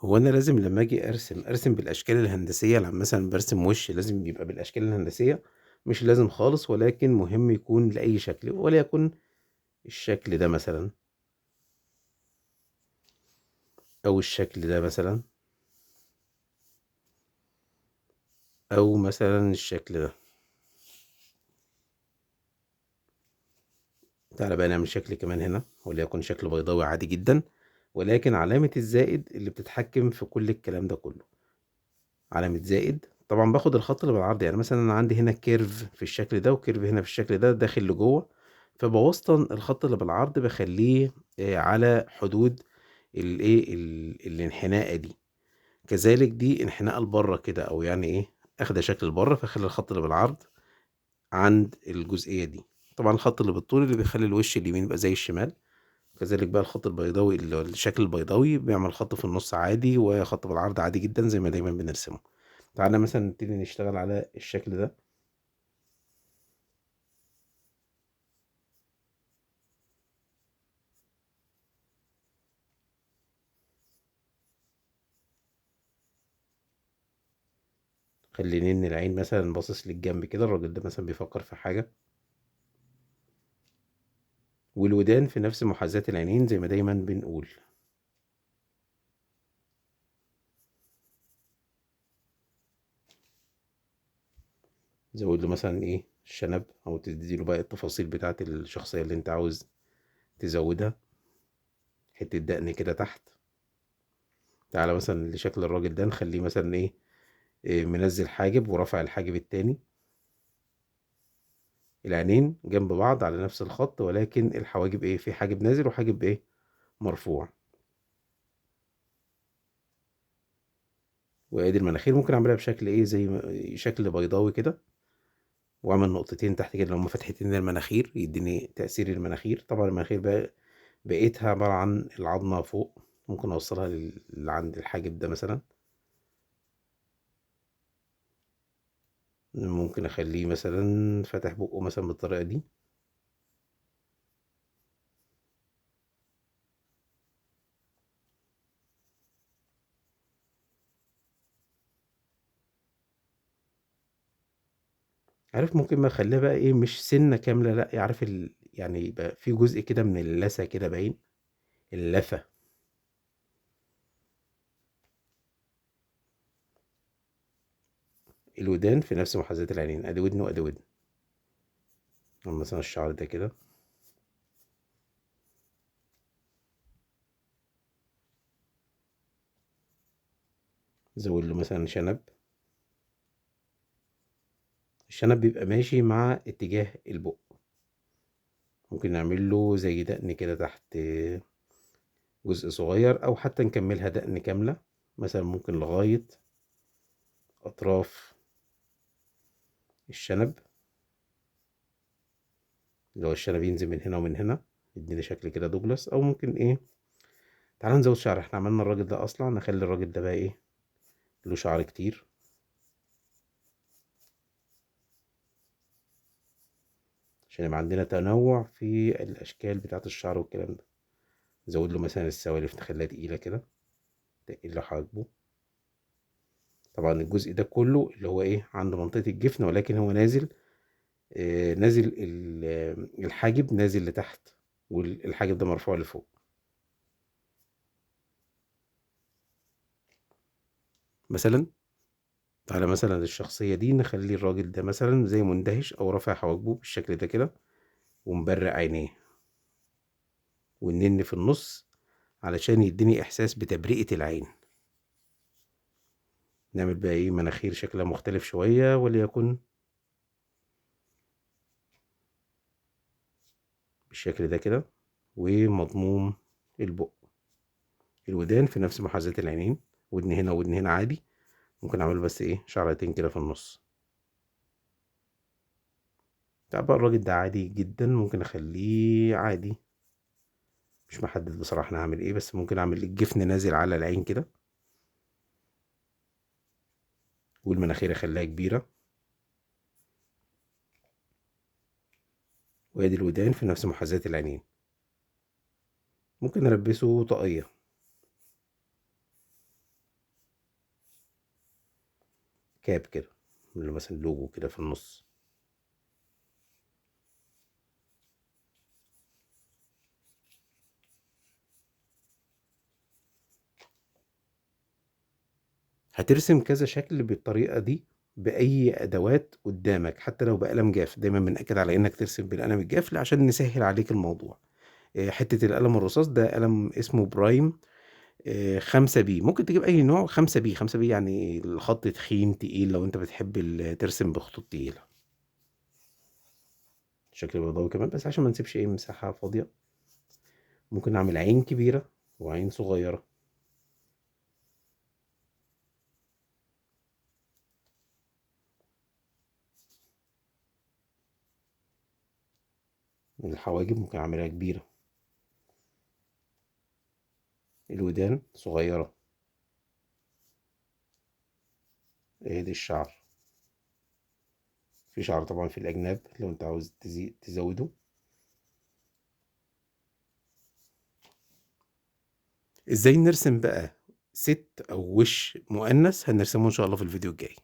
هو أنا لازم لمّا آجي أرسم بالأشكال الهندسية، مثلًا بارسم وِش لازم يبقى بالأشكال الهندسية؟ مش لازم خالص، ولكن مهم يكون لأي شكل، وليكن الشكل ده مثلًا، أو الشكل ده مثلًا، أو مثلًا الشكل ده. تعالَ بقى نعمل شكل كمان هنا، وليكن شكل بيضاوي عادي جدًا، ولكن علامة الزائد اللي بتتحكم في كل الكلام ده كله. علامة زائد، طبعًا باخد الخط اللي بالعرض، يعني مثلًا أنا عندي هنا curve في الشكل ده وcurve هنا في الشكل ده داخل لجوّه، فباوسطن الخط اللي بالعرض باخلّيه على حدود الإيه، الانحناءة دي، كذلك دي انحناءة لبرّه كده، أو يعني إيه، آخدة شكل لبرّه، فاخلّي الخط اللي بالعرض عند الجزئية دي. طبعًا الخط اللي بالطول اللي بيخلّي الوش اليمين يبقى زي الشمال، كذلك بقى الخط البيضاوي اللي هو الشكل البيضاوي بيعمل خط في النُص عادي، وخط بالعرض عادي جدًا زي ما دايمًا بنرسمه. تعالَ مثلًا نبتدي نشتغل على الشكل ده. خلّي نِن العين مثلًا باصص للجنب كده، الراجل ده مثلًا بيفكّر في حاجة، والودان في نفس محاذاة العينين زي ما دايمًا بنقول. زوّد له مثلًا إيه، الشنب، أو تدّي له بقى التفاصيل بتاعة الشخصية اللي أنت عاوز تزوّدها، حتّة دقن كده تحت. تعالَ مثلًا لشكل الراجل ده نخلّيه مثلًا إيه، منزّل حاجب ورافع الحاجب التاني، العينين جنب بعض على نفس الخط، ولكن الحواجب إيه، في حاجب نازل وحاجب إيه، مرفوع. وأدي المناخير ممكن أعملها بشكل إيه، زي شكل بيضاوي كده، واعمل نقطتين تحت كده اللي هُم فتحتين المناخير، يدّيني تأثير المناخير. طبعًا المناخير بقى بقيتها عبارة عن العضمة فوق، ممكن أوصّلها لعند الحاجب ده مثلًا، ممكن أخلّيه مثلًا فاتح بُقّه مثلًا بالطريقة دي. عارف ممكن بقى أخلّيها بقى إيه، مش سِنّة كاملة لأ، عارف يعني يبقى في جزء كده من اللثة كده باين، اللثة. الودان في نفس محاذاة العينين، أدي ودن وأدي ودن. مثلًا الشعر ده كده، زوّد له مثلًا شنب. الشنب بيبقى ماشي مع اتجاه البُق، ممكن نعمل له زي دقن كده تحت، جزء صغير، أو حتى نكمّلها دقن كاملة، مثلًا ممكن لغاية أطراف الشنب، اللي هو الشنب ينزل من هنا ومن هنا، يدّينا شكل كده دوجلاس. أو ممكن إيه، تعالَ نزوّد شعر، إحنا عملنا الراجل ده أصلع، نخلّي الراجل ده بقى إيه، له شعر كتير، عشان يبقى عندنا تنوُّع في الأشكال بتاعة الشعر والكلام ده. نزوّد له مثلًا السوالف نخلّيها تقيلة كده، نتقِّل له حواجبه. طبعًا الجزء ده كلّه اللي هو إيه، عند منطقة الجفن، ولكن هو نازل، نازل الحاجب نازل لتحت، الحاجب ده مرفوع لفوق. مثلًا تعالَ مثلًا للشخصية دي نخلّي الراجل ده مثلًا زي مندهش أو رافع حواجبه بالشكل ده كده، ومبرّق عينيه، والنِّن في النُص علشان يدّيني إحساس بتبريئة العين. نعمل بقى إيه، مناخير شكلها مختلف شوية، وليكن بالشكل ده كده، ومضموم البُق. الودان في نفس محاذاة العينين، ودن هنا وودن هنا عادي، ممكن أعمل له بس إيه، شعرتين كده في النُص. لأ بقى الراجل ده عادي جدًا، ممكن أخلّيه عادي، مش محدد بصراحة أنا هاعمل إيه، بس ممكن أعمل الجفن نازل على العين كده، والمناخير أخلّيها كبيرة، وأدي الودان في نفس محاذاة العينين. ممكن ألبّسه طاقية، كاب كده، اللي مثلا لوجو كده في النص. هترسم كذا شكل بالطريقة دي بأي أدوات قدامك، حتى لو بقلم جاف. دايما بنأكد على إنك ترسم بالقلم الجاف عشان نسهل عليك الموضوع. حتة القلم الرصاص ده قلم اسمه برايم 5B. ممكن تجيب أي نوع. 5B 5B يعني الخط تخين تقيل لو أنت بتحب ترسم بخطوط تقيلة. شكل بيضاوي كمان بس عشان ما نسيبش أي مساحة فاضية. ممكن نعمل عين كبيرة وعين صغيرة. الحواجب ممكن أعملها كبيرة. الودان صغيرة. دي الشعر. في شعر طبعا في الأجناب لو أنت عاوز تزوده. ازاي نرسم بقى ست أو وش مؤنث هنرسمه إن شاء الله في الفيديو الجاي.